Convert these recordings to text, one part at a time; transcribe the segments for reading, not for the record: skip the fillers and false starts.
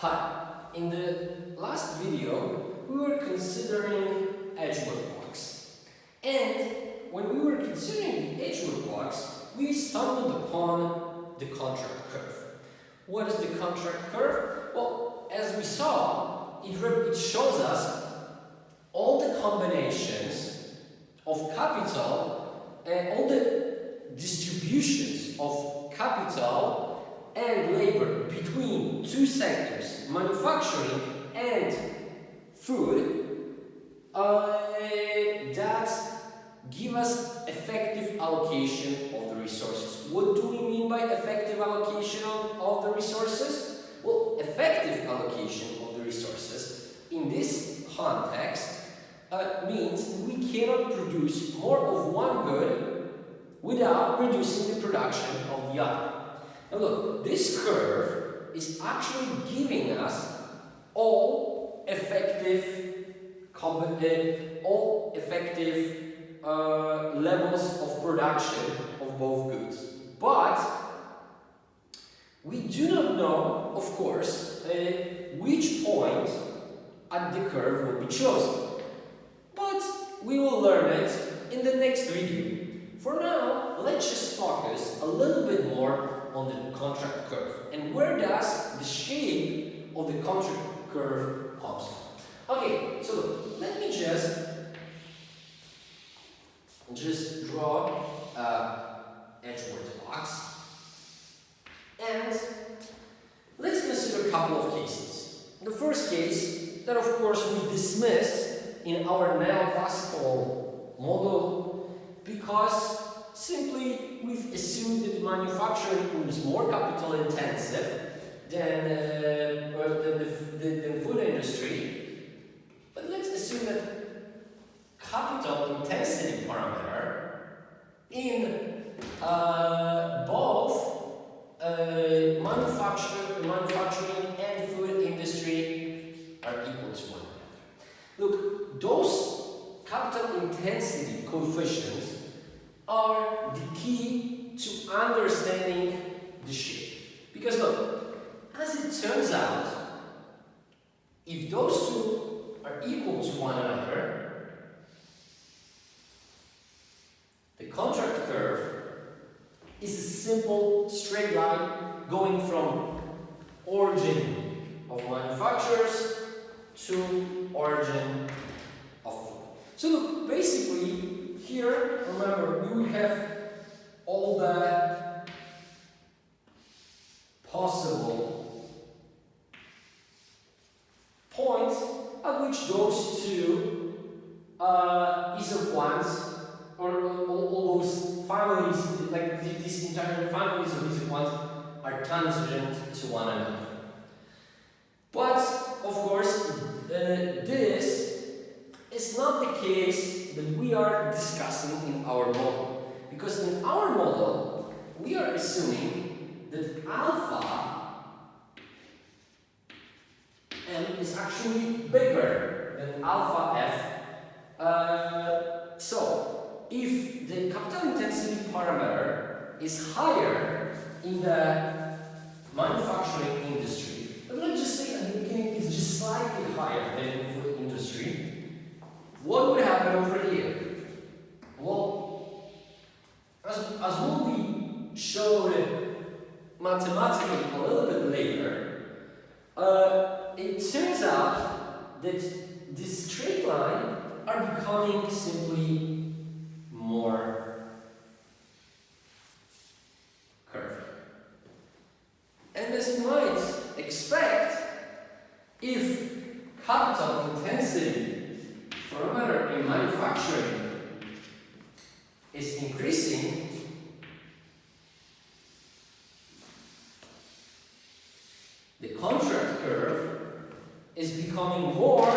Hi, in the last video we were considering edgework blocks, and when we were considering the edgework blocks we stumbled upon the contract curve. What is the contract curve? Well, as we saw, it shows us all the combinations of capital and all the distributions of capital and labor between two sectors, manufacturing and food, that give us effective allocation of the resources. What do we mean by effective allocation of the resources? Well, effective allocation of the resources in this context means we cannot produce more of one good without reducing the production of the other. Now look, this curve is actually giving us all effective levels of production of both goods. But we do not know, of course, which point at the curve will be chosen. But we will learn it in the next video. For now, let's just focus a little bit more on the contract curve and where does the shape of the contract curve comes from. Okay, so look, let me just draw edgework blocks, and let's consider a couple of cases. The first case that of course we dismiss in our neoclassical model because simply we've assumed that manufacturing is more capital intensive than the food industry. But let's assume that capital intensity parameter in both manufacturing and food industry are equal to one another. Look, those capital intensity coefficients are the key to understanding the shape. Because look, as it turns out, if those two are equal to one another, the contract curve is a simple straight line going from origin of manufacturers to origin of food. So look, basically, here, remember, we will have all the possible points at which those two isoquants, or all those families, like these entire families of isoquants, are tangent to one another. But, of course, this is not the case that we are discussing in our model. Because in our model, we are assuming that alpha m is actually bigger than alpha f. So, if the capital intensity parameter is higher in the manufacturing industry, but let's just say at the beginning it's just slightly higher than in the food industry, what would happen over here? Well, as will be showed mathematically a little bit later, it turns out that this straight line are becoming simply more curvy. And as you might expect, if capital intensity parameter in manufacturing is increasing, the contract curve is becoming more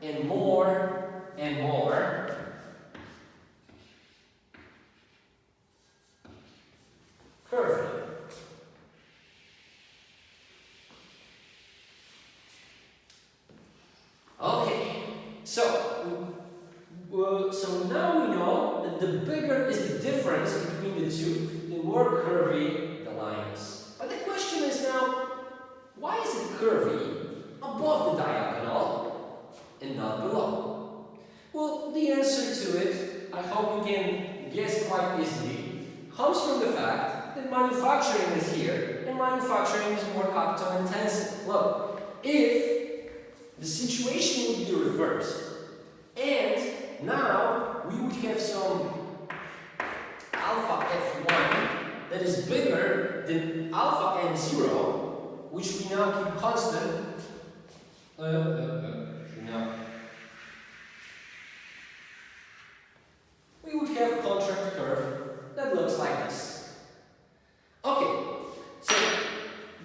and more and more curvy. Okay, so now we know that the bigger is the difference between the two, the more curvy the line is. But the question is now, why is it curvy comes from the fact that manufacturing is here, and manufacturing is more capital intensive. Look, if the situation would be reversed, and now we would have some alpha F1 that is bigger than alpha N0, which we now keep constant. We would have a contract curve that looks like this. Okay, so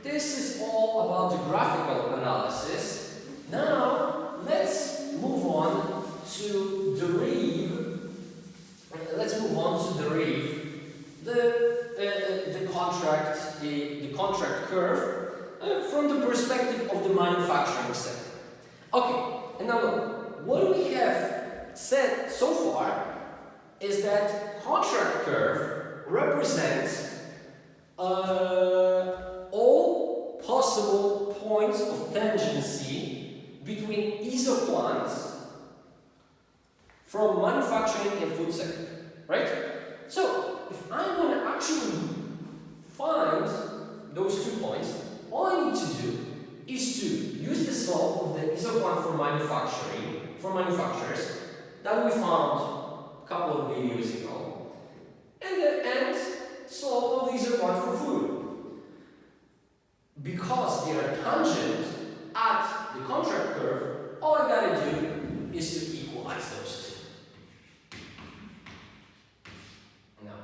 this is all about the graphical analysis. Now let's move on to derive. Let's move on to derive the contract curve from the perspective of the manufacturing sector. Okay, and now look, what we have said so far is that contract curve represents all possible points of tangency between isoplans from manufacturing and food sector, right? So, if I want to actually find those 2 points, all I need to do is to use the slope of the isoplan for manufacturers that we found a couple of videos ago, and the end slope of the isoplan for food. Because they are tangent at the contract curve, all I gotta do is to equalize those two. Now,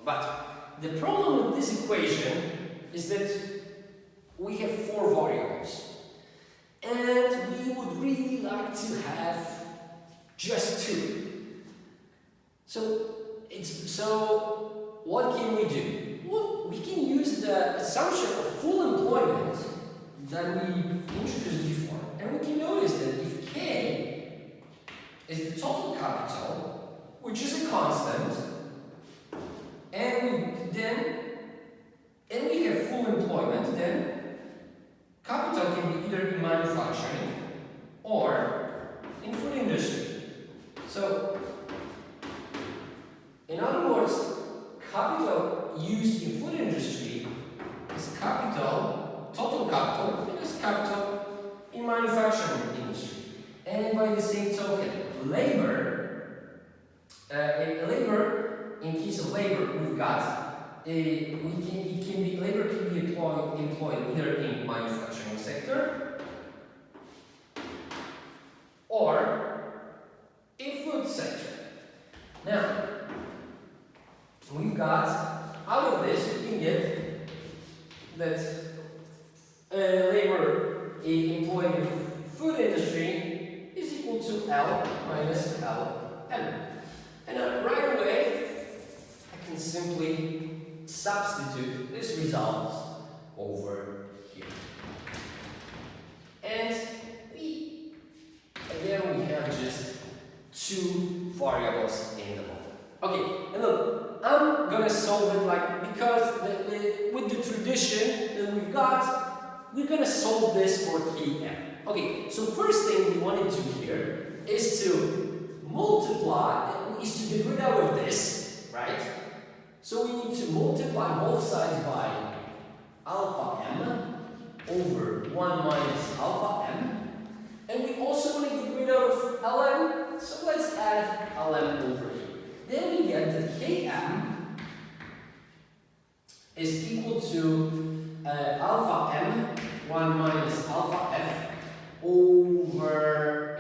but the problem with this equation is that we have 4 variables, and we would really like to have just 2. So what can we do? Well, we can use the assumption of full employment that we introduced before, and we can notice that if K is the total capital, which is a constant, and we have full employment, then capital can be either in manufacturing or in food industry. So, in other words, capital used in food industry is capital, total capital, and is capital in manufacturing industry. And by the same token, labor, in case of labor, we've got labor can be employed either in manufacturing sector or in food sector. Now, we've got out of this we can get that labor employed in food industry is equal to L minus LM. And right away, I can simply substitute this result over here. And again we have just 2 variables in the model. Okay, and look, I'm gonna solve it because with the tradition that we've got, we're gonna solve this for Km. Okay, so first thing we want to do here is to multiply, is to get rid of this, right? So we need to multiply both sides by alpha m over 1 minus alpha m. And we also want to get rid of ln, so let's add ln over here. Then we get that km is equal to alpha m 1 minus alpha f over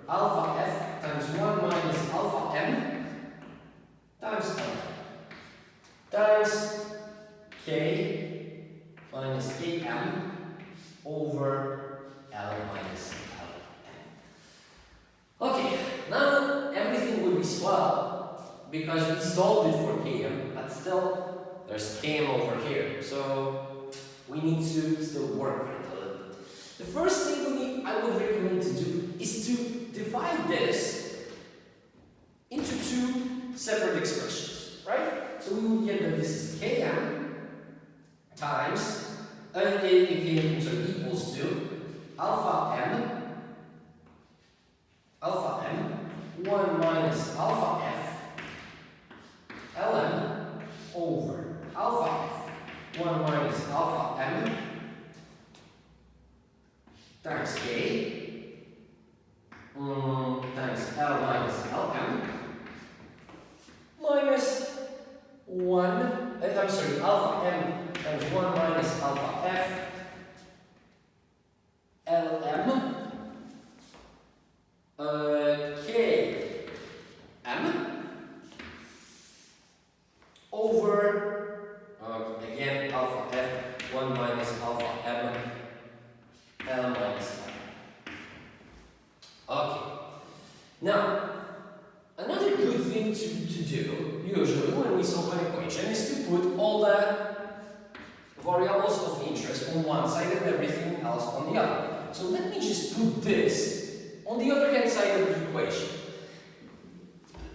alpha f times 1 minus alpha m times L times K minus Km over L minus Lm. Okay, now everything will be swell because we solved it for Km, but still there's Km over here, so we need to still work on it a little bit. The first thing I would recommend to do is to divide this into 2 separate expressions. So we would get that this is Km times, equals to alpha m 1 minus alpha f ln over alpha f 1 minus alpha m times k times L minus Lm minus 1, alpha m times 1 minus alpha f Lm k m over, again, alpha f 1 minus alpha m L minus L. Okay. Now, another good thing to do, usually when we solve an equation, is to put all the variables of interest on one side and everything else on the other. So let me just put this on the other hand side of the equation.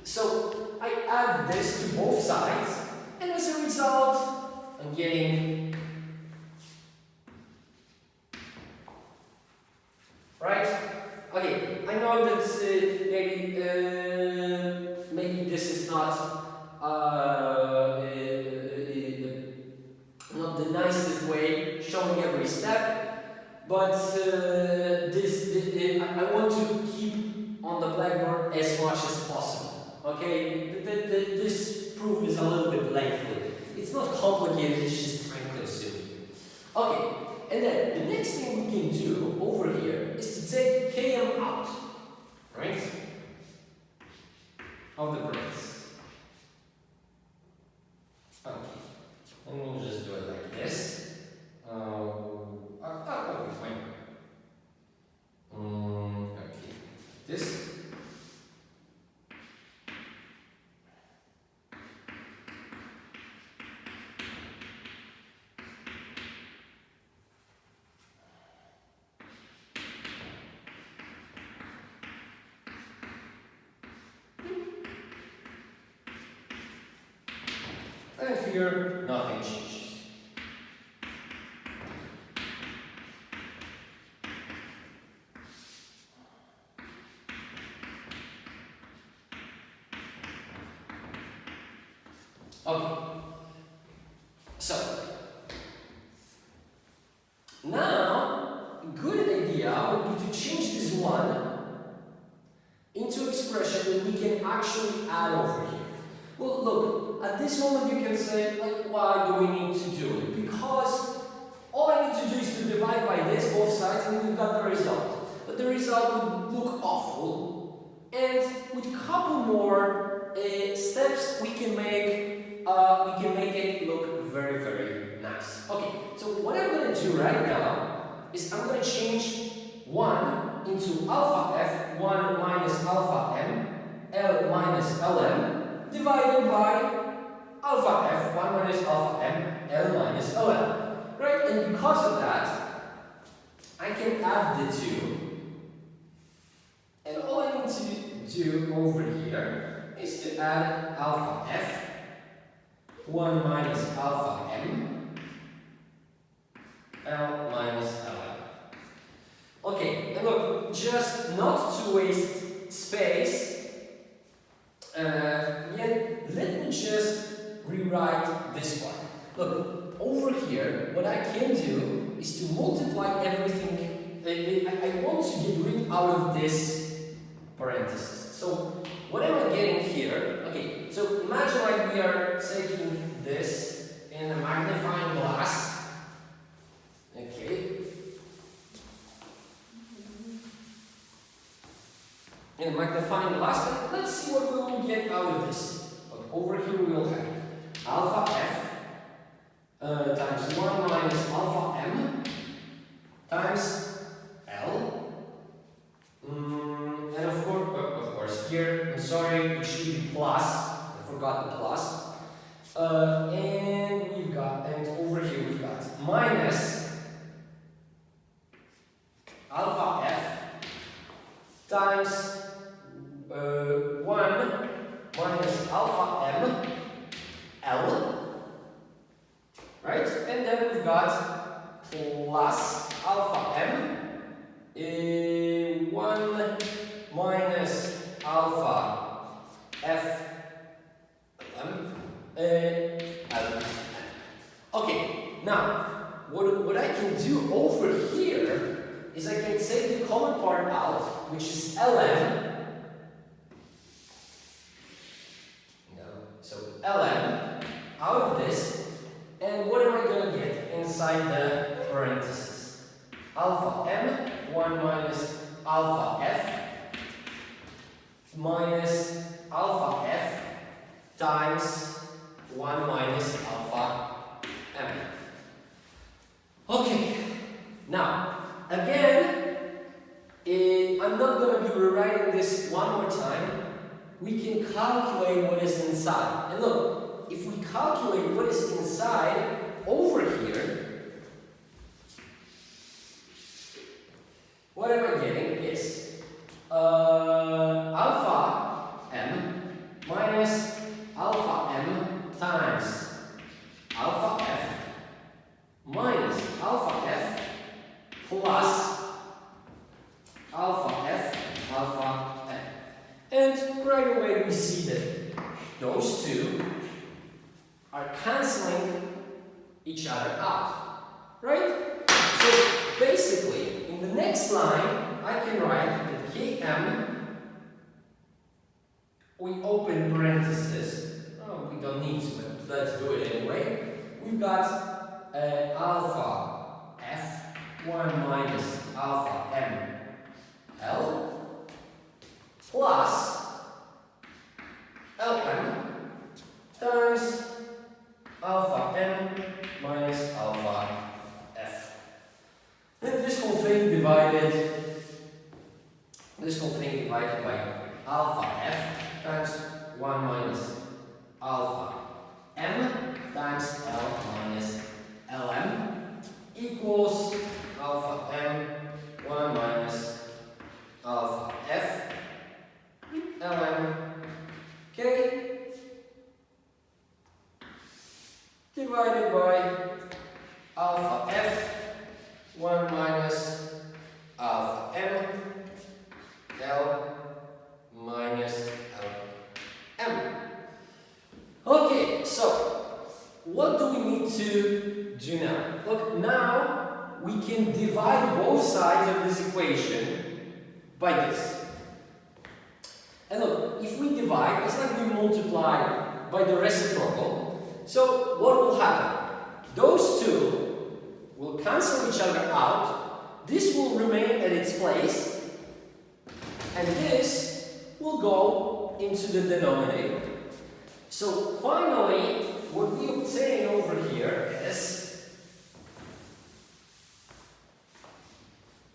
So I add this to both sides, and as a result, I'm getting, right? Okay, I know that maybe this is not not the nicest way showing every step, but I want to keep on the blackboard as much as possible. Okay, this proof is a little bit lengthy. It's not complicated, it's just time consuming. Okay, and then the next thing we can do over here is to take Km out, right? Of the brace. Okay, and we'll just do it like this. That will be fine. Okay, this. And here, nothing changes. Okay. So, now, a good idea would be to change this one into expression that we can actually add over here. Well, look, at this moment you can say, like, why do we need to do it? Because all I need to do is to divide by this, both sides, and we've got the result. But the result would look awful, and with a couple more steps we can make it look very, very nice. Okay, so what I'm going to do right now is I'm going to change 1 into alpha f 1 minus alpha m L minus Lm divided by alpha f 1 minus alpha m L minus Lm. Right? And because of that, I can add the two. And all I need to do over here is to add alpha f 1 minus alpha m L minus Lm. Okay, and look, just not to waste space, let me just rewrite this part. Look, over here, what I can do is to multiply everything. I want to get rid out of this parenthesis. So, what am I getting here? Okay, so imagine like we are taking this in a magnifying glass. Okay. In a magnifying glass, and let's see what we will get out of this. Okay, over here we will have alpha f times 1 minus alpha m times L. And of course, here, I'm sorry, it should be plus. I forgot the plus. And over here we've got minus alpha f times 1 minus alpha m L we've got plus alpha m 1 minus alpha f m l. Okay, now what I can do over here is I can take the common part out, which is ln. So ln out of this, and what am I going to get inside the parentheses? Alpha m 1 minus alpha f minus alpha f times 1 minus alpha m. Okay, now again, I'm not going to be rewriting this one more time. We can calculate what is inside. And look, if we calculate what is inside over here, what am I getting is alpha m minus alpha m times alpha f minus alpha f plus alpha f alpha m. And right away we see that those two are cancelling each other out, right? So basically, in the next line, I can write that Km, we open parentheses, oh, we don't need to, but let's do it anyway. We've got alpha f 1 minus alpha m l plus ln times alpha m minus alpha f. And this whole thing divided by alpha f times 1 minus alpha m times l minus lm equals alpha m 1 minus alpha f ln, okay, divided by alpha f 1 minus alpha m l minus l m. Okay, so what do we need to do now? Look, now we can divide both sides of this equation by this. And look, if we divide, it's like we multiply by the reciprocal. So what will happen? Those two will cancel each other out. This will remain at its place. And this will go into the denominator. So finally, what we obtain over here is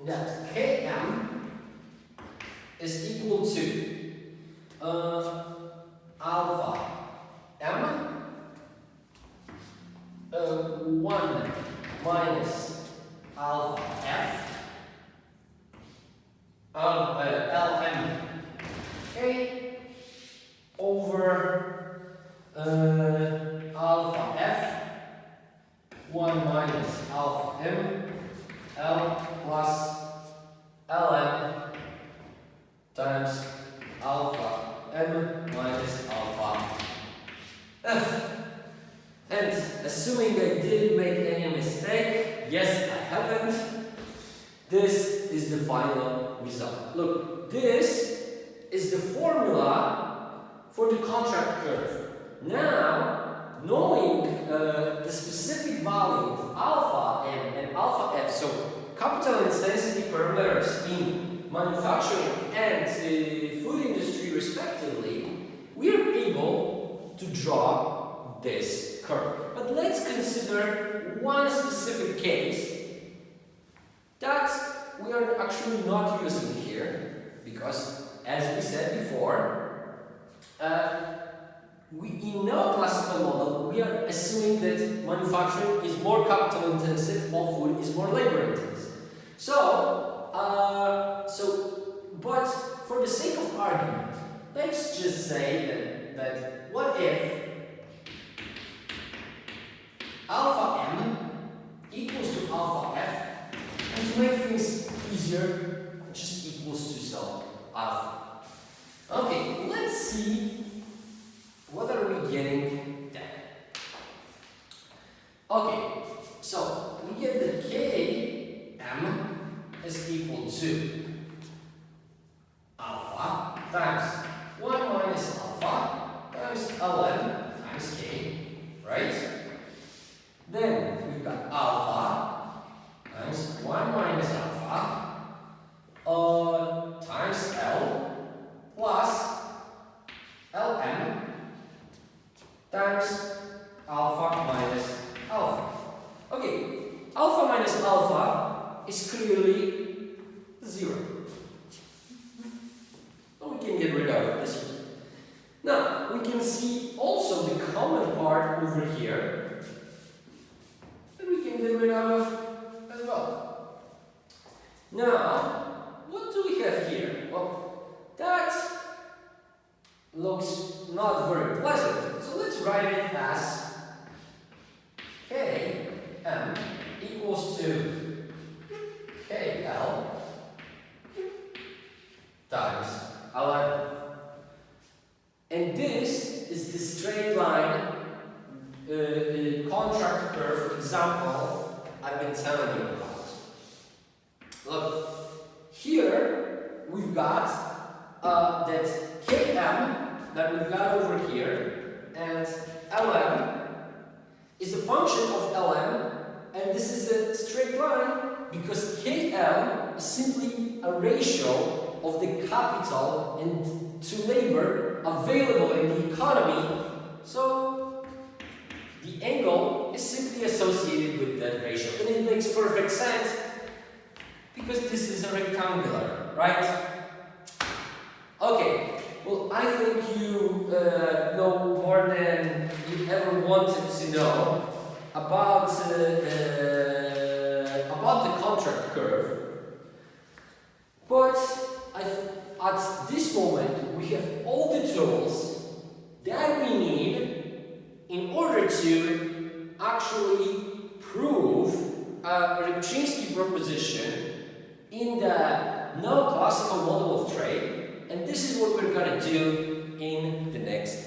that Km is equal to alpha m 1 minus alpha f of lm, okay, over alpha f 1 minus alpha m l plus ln times alpha m minus alpha f. And assuming I didn't make any mistake, yes, I haven't, this is the final result. Look, this is the formula for the contract curve. Now, knowing the specific value of alpha m and alpha f, so capital intensity parameters in manufacturing and food industry respectively, we are able to draw this curve. But let's consider one specific case that we are actually not using here, because as we said before, in neoclassical model we are assuming that manufacturing is more capital intensive, while food is more labor intensive. But for the sake of argument, let's just say that what if alpha m easier, it just equals to some alpha. Okay, let's see what are we getting then. Okay, so we get that Km is equal to alpha times 1 minus alpha times ln times k, right? Then we've got alpha times 1 minus alpha times L plus Lm times alpha minus alpha. Okay, alpha minus alpha is clearly 0. So we can get rid of this one. Now, we can see also the common part over here that we can get rid of as well. Now, what do we have here? Well, that looks not very pleasant. So let's write it as Km equals to KL times Ln. And this is the straight line contract curve example I've been telling you about. Look, here we've got that Km that we've got over here, and Lm is a function of Lm, and this is a straight line because KL is simply a ratio of the capital and to labor available in the economy. So the angle is simply associated with that ratio, and it makes perfect sense because this is a rectangular, right? Okay, well, I think you know more than you ever wanted to know about the contract curve, but at this moment we have all the tools that we need in order to actually prove a Rybczynski proposition in the neoclassical model of trade, and this is what we're going to do in the next